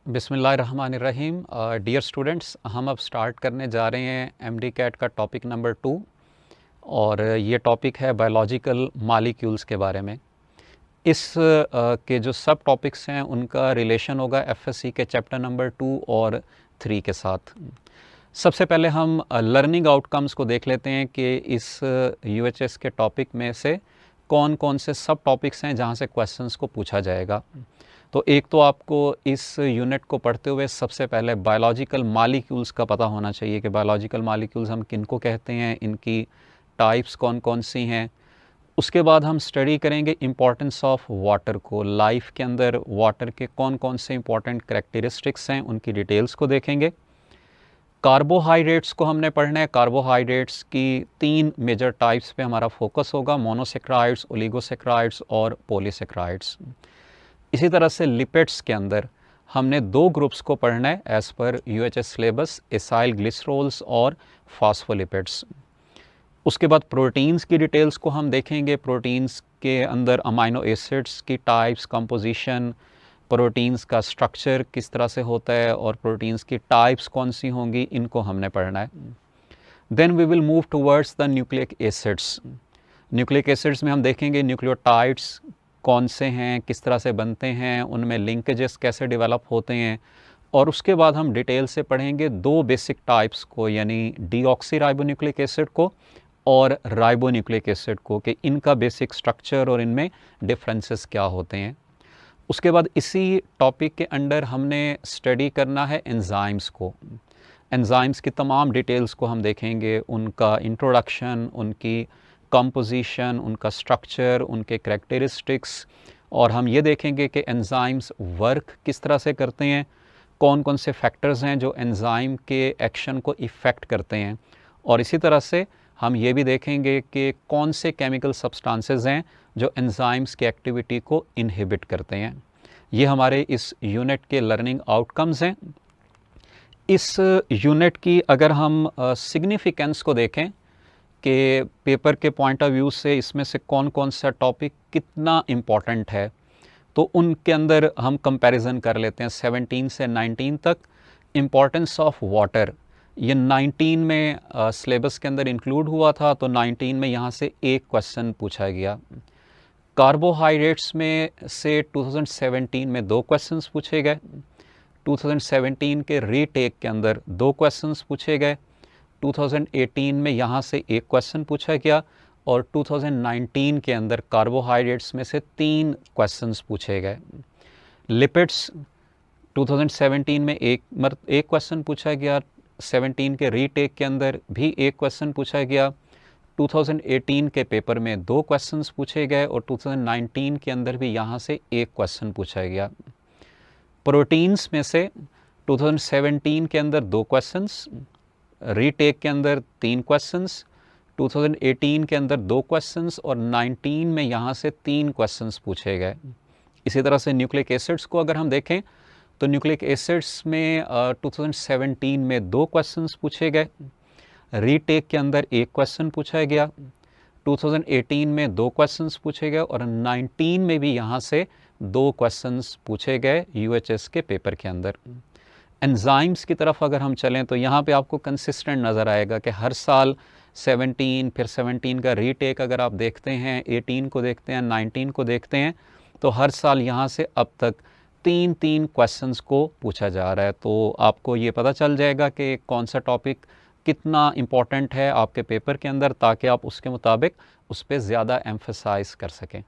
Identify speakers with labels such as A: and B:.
A: बिस्मिल्लाहिर्रहमानिर्रहीम। Dear students, हम अब स्टार्ट करने जा रहे हैं एमडी कैट का टॉपिक नंबर 2 और ये टॉपिक है बायोलॉजिकल मॉलिक्यूल्स के बारे में। इस के जो सब टॉपिक्स हैं उनका रिलेशन होगा एफएससी के चैप्टर नंबर 2 और 3 के साथ। सबसे पहले हम लर्निंग आउटकम्स को देख लेते हैं कि इस यूएचएस के टॉपिक में से कौन कौन से सब टॉपिक्स हैं जहाँ से क्वेश्चंस को पूछा जाएगा। तो एक तो आपको इस यूनिट को पढ़ते हुए सबसे पहले बायोलॉजिकल मॉलिक्यूल्स का पता होना चाहिए कि बायोलॉजिकल मॉलिक्यूल्स हम किनको कहते हैं, इनकी टाइप्स कौन कौन सी हैं। उसके बाद हम स्टडी करेंगे इम्पॉर्टेंस ऑफ वाटर को, लाइफ के अंदर वाटर के कौन कौन से इंपॉर्टेंट करैक्टरिस्टिक्स हैं उनकी डिटेल्स को देखेंगे। कार्बोहाइड्रेट्स को हमने पढ़ना है। कार्बोहाइड्रेट्स की 3 मेजर टाइप्स पे हमारा फोकस होगा, मोनोसेक्राइड्स, ओलिगोसेक्राइड्स और पॉलीसेक्राइड्स। इसी तरह से लिपिड्स के अंदर हमने 2 ग्रुप्स को पढ़ना है as per UHS syllabus, acyl ग्लिसरोल्स और फास्फोलिपिड्स। उसके बाद प्रोटीन्स की डिटेल्स को हम देखेंगे। प्रोटीन्स के अंदर अमाइनो एसिड्स की टाइप्स, कंपोजिशन, प्रोटीन्स का स्ट्रक्चर किस तरह से होता है और प्रोटीन्स की टाइप्स कौन सी होंगी, इनको हमने पढ़ना है। Then we will move towards the nucleic acids. Nucleic acids में हम देखेंगे न्यूक्लियोटाइड्स कौन से हैं, किस तरह से बनते हैं, उनमें लिंकेजेस कैसे डेवलप होते हैं। और उसके बाद हम डिटेल से पढ़ेंगे 2 बेसिक टाइप्स को, यानी डीऑक्सी राइबोन्यूक्लिक एसिड को और राइबोन्यूक्लिक एसिड को, कि इनका बेसिक स्ट्रक्चर और इनमें डिफरेंसेस क्या होते हैं। उसके बाद इसी टॉपिक के अंडर हमने स्टडी करना है एंजाइम्स को। एंजाइम्स की तमाम डिटेल्स को हम देखेंगे, उनका इंट्रोडक्शन, उनकी कंपोजिशन, उनका स्ट्रक्चर, उनके करैक्टरिस्टिक्स, और हम ये देखेंगे कि एंजाइम्स वर्क किस तरह से करते हैं, कौन कौन से फैक्टर्स हैं जो एंजाइम के एक्शन को इफ़ेक्ट करते हैं। और इसी तरह से हम ये भी देखेंगे कि कौन से केमिकल सब्सटेंसेस हैं जो एंजाइम्स की एक्टिविटी को इनहिबिट करते हैं। ये हमारे इस यूनिट के लर्निंग आउटकम्स हैं। इस यूनिट की अगर हम सिग्निफिकेंस को देखें कि पेपर के पॉइंट ऑफ व्यू से इसमें से कौन कौन सा टॉपिक कितना इम्पॉर्टेंट है, तो उनके अंदर हम कंपैरिजन कर लेते हैं 17 से 19 तक। इम्पॉर्टेंस ऑफ वाटर ये 19 में सिलेबस के अंदर इंक्लूड हुआ था, तो 19 में यहाँ से एक क्वेश्चन पूछा गया। कार्बोहाइड्रेट्स में से 2017 में 2 क्वेश्चंस पूछे गए। 2017 के रीटेक के अंदर 2 क्वेश्चंस पूछे गए। 2018 में यहाँ से एक क्वेश्चन पूछा गया और 2019 के अंदर कार्बोहाइड्रेट्स में से 3 क्वेश्चंस पूछे गए। लिपिड्स 2017 में एक क्वेश्चन पूछा गया, 17 के रीटेक के अंदर भी एक क्वेश्चन पूछा गया, 2018 के पेपर में 2 क्वेश्चंस पूछे गए और 2019 के अंदर भी यहाँ से एक क्वेश्चन पूछा गया। प्रोटीन्स में से 2017 के अंदर 2 क्वेश्चंस, रीटेक के अंदर 3 क्वेश्चंस, 2018 के अंदर 2 क्वेश्चंस और 19 में यहाँ से 3 क्वेश्चंस पूछे गए। इसी तरह से न्यूक्लिक एसिड्स को अगर हम देखें तो न्यूक्लिक एसिड्स में 2017 में 2 क्वेश्चंस पूछे गए, रीटेक के अंदर एक क्वेश्चन पूछा गया, 2018 में 2 क्वेश्चंस पूछे गए और 19 में भी यहाँ से 2 क्वेश्चंस पूछे गए यूएचएस के पेपर के अंदर। एंजाइम्स की तरफ अगर हम चलें तो यहाँ पे आपको कंसिस्टेंट नज़र आएगा कि हर साल 17, फिर 17 का रीटेक अगर आप देखते हैं, 18 को देखते हैं, 19 को देखते हैं, तो हर साल यहाँ से अब तक 3 क्वेश्चंस को पूछा जा रहा है। तो आपको ये पता चल जाएगा कि कौन सा टॉपिक कितना इम्पॉर्टेंट है आपके पेपर के अंदर, ताकि आप उसके मुताबिक उस पर ज़्यादा एम्फसाइज कर सकें।